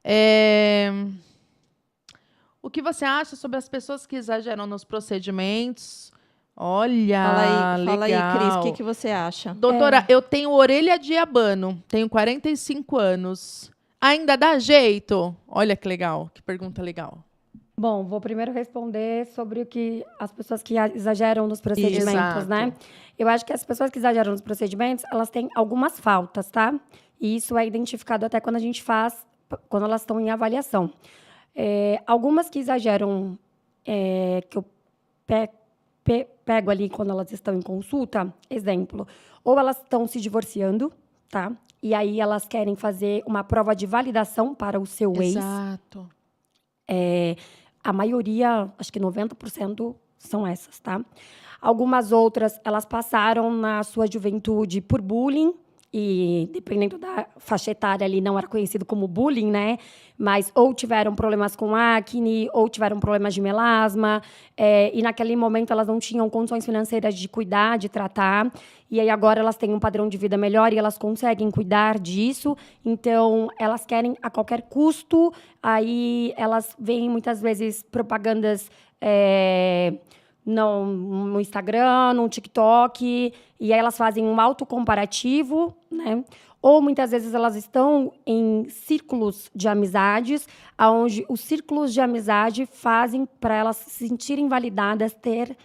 É, O que você acha sobre as pessoas que exageram nos procedimentos? Olha, Fala aí, Cris, o que, legal. que você acha? Doutora, eu tenho orelha de abano, tenho 45 anos. Ainda dá jeito? Olha que legal, que pergunta legal. Bom, vou primeiro responder sobre o que as pessoas que exageram nos procedimentos, Exato. né? Eu acho que as pessoas que exageram nos procedimentos, elas têm algumas faltas, tá? E isso é identificado até quando a gente faz, quando elas estão em avaliação. Algumas que exageram, que eu pego ali quando elas estão em consulta, exemplo, ou elas estão se divorciando, tá? E aí elas querem fazer uma prova de validação para o seu ex. Exato. A maioria, acho que 90% são essas, tá? Algumas outras, elas passaram na sua juventude por bullying, e dependendo da faixa etária ali, não era conhecido como bullying, né? Mas ou tiveram problemas com acne, ou tiveram problemas de melasma, e naquele momento elas não tinham condições financeiras de cuidar, de tratar, e aí agora elas têm um padrão de vida melhor e elas conseguem cuidar disso, então elas querem a qualquer custo, aí elas veem muitas vezes propagandas no Instagram, no TikTok, e aí elas fazem um autocomparativo, né? Ou muitas vezes elas estão em círculos de amizades, onde os círculos de amizade fazem para elas se sentirem validadas ter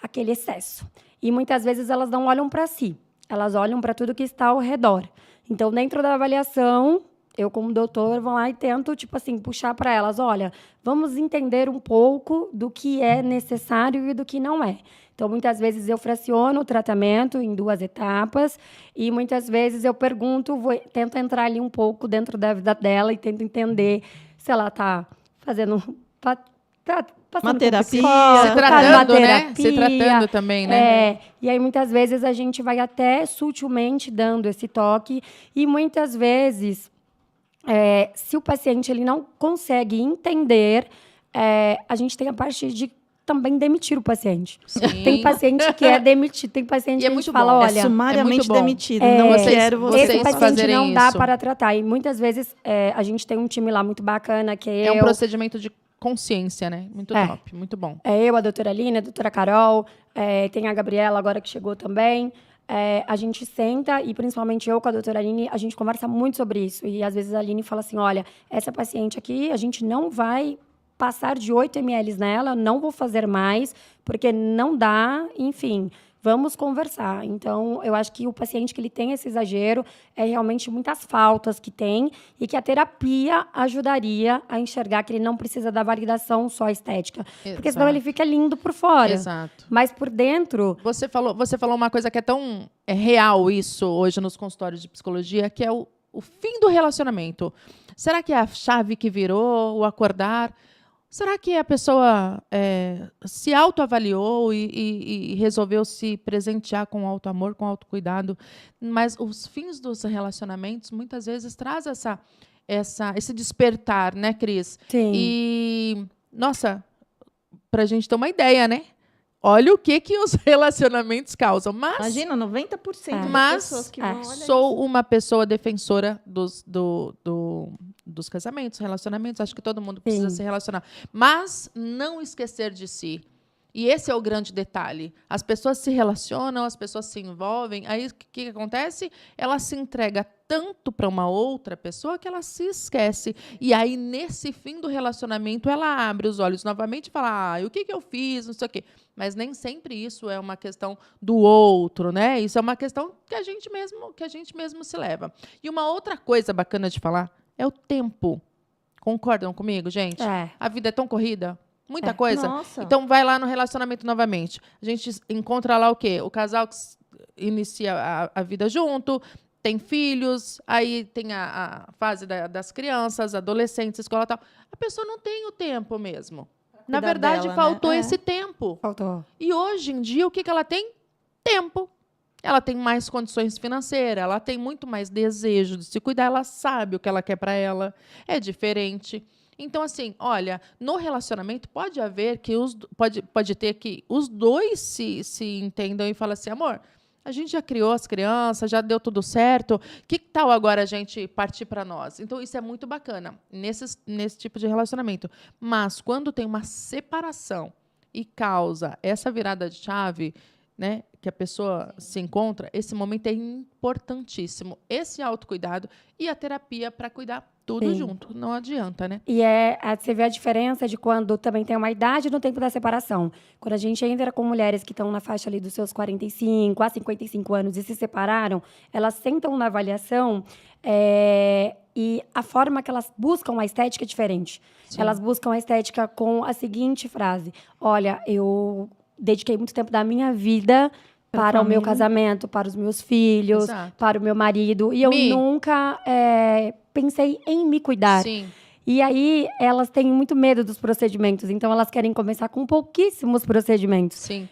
aquele excesso. E muitas vezes elas não olham para si, elas olham para tudo que está ao redor. Então, dentro da avaliação, eu, como doutor, vou lá e tento, tipo assim, puxar para elas, olha, vamos entender um pouco do que é necessário e do que não é. Então, muitas vezes eu fraciono o tratamento em 2 etapas e muitas vezes eu pergunto, tento entrar ali um pouco dentro da vida dela e tento entender se ela está fazendo... Uma terapia. Se tratando, né? Se tratando também, né? E aí, muitas vezes, a gente vai até sutilmente dando esse toque e muitas vezes... se o paciente ele não consegue entender, a gente tem a parte de também demitir o paciente. Sim. Tem paciente que é demitido, tem paciente E é que a muito gente fala, bom. olha... É sumariamente bom. demitido. Não quero você esse paciente fazerem não dá isso. para tratar. E muitas vezes a gente tem um time lá muito bacana, que É um procedimento de consciência, né? Muito top, muito bom. Eu, a doutora Aline, a doutora Carol, tem a Gabriela agora que chegou também. A gente senta e, principalmente eu com a doutora Aline, a gente conversa muito sobre isso. E, às vezes, a Aline fala assim, olha, essa paciente aqui, a gente não vai passar de 8 ml nela, não vou fazer mais, porque não dá, enfim, vamos conversar. Então, eu acho que o paciente que ele tem esse exagero é realmente muitas faltas que tem e que a terapia ajudaria a enxergar que ele não precisa da validação só estética. Porque senão ele fica lindo por fora. Exato. Mas por dentro... Você falou uma coisa que é tão real isso hoje nos consultórios de psicologia, que é o fim do relacionamento. Será que é a chave que virou, o acordar? Será que a pessoa se autoavaliou e resolveu se presentear com auto-amor, com autocuidado? Mas os fins dos relacionamentos, muitas vezes, traz esse despertar, né, Cris? Sim. E, nossa, para a gente ter uma ideia, né? Olha o que os relacionamentos causam. Mas, imagina, 90% das pessoas que vão... Sou uma pessoa defensora dos casamentos, relacionamentos. Acho que todo mundo precisa se relacionar. Mas não esquecer de si. E esse é o grande detalhe. As pessoas se relacionam, as pessoas se envolvem. Aí o que acontece? Ela se entrega tanto para uma outra pessoa que ela se esquece. E aí, nesse fim do relacionamento, ela abre os olhos novamente e fala, o que eu fiz, não sei o quê. Mas nem sempre isso é uma questão do outro, né? Isso é uma questão que a gente mesmo se leva. E uma outra coisa bacana de falar é o tempo. Concordam comigo, gente? A vida é tão corrida. Muita coisa. Nossa. Então, vai lá no relacionamento novamente. A gente encontra lá o quê? O casal que inicia a vida junto, tem filhos, aí tem a fase das crianças, adolescentes, escola e tal. A pessoa não tem o tempo mesmo. Na verdade, dela, faltou né? esse tempo. Faltou. E hoje em dia, o que ela tem? Tempo. Ela tem mais condições financeiras, ela tem muito mais desejo de se cuidar, ela sabe o que ela quer para ela. É diferente. Então, assim, olha, no relacionamento pode haver que pode ter que os dois se entendam e falem assim, amor, A gente já criou as crianças, já deu tudo certo. Que tal agora a gente partir para nós? Então, isso é muito bacana nesse tipo de relacionamento. Mas, quando tem uma separação e causa essa virada de chave, né, que a pessoa se encontra, esse momento é importantíssimo. Esse autocuidado e a terapia para cuidar tudo junto. Não adianta, né? E você vê a diferença de quando também tem uma idade no tempo da separação. Quando a gente entra com mulheres que estão na faixa ali dos seus 45 a 55 anos e se separaram, elas sentam na avaliação e a forma que elas buscam a estética é diferente. Sim. Elas buscam a estética com a seguinte frase: olha, eu dediquei muito tempo da minha vida para o meu casamento, para os meus filhos, para o meu marido. E eu nunca pensei em me cuidar. Sim. E aí, elas têm muito medo dos procedimentos. Então, elas querem começar com pouquíssimos procedimentos. Sim.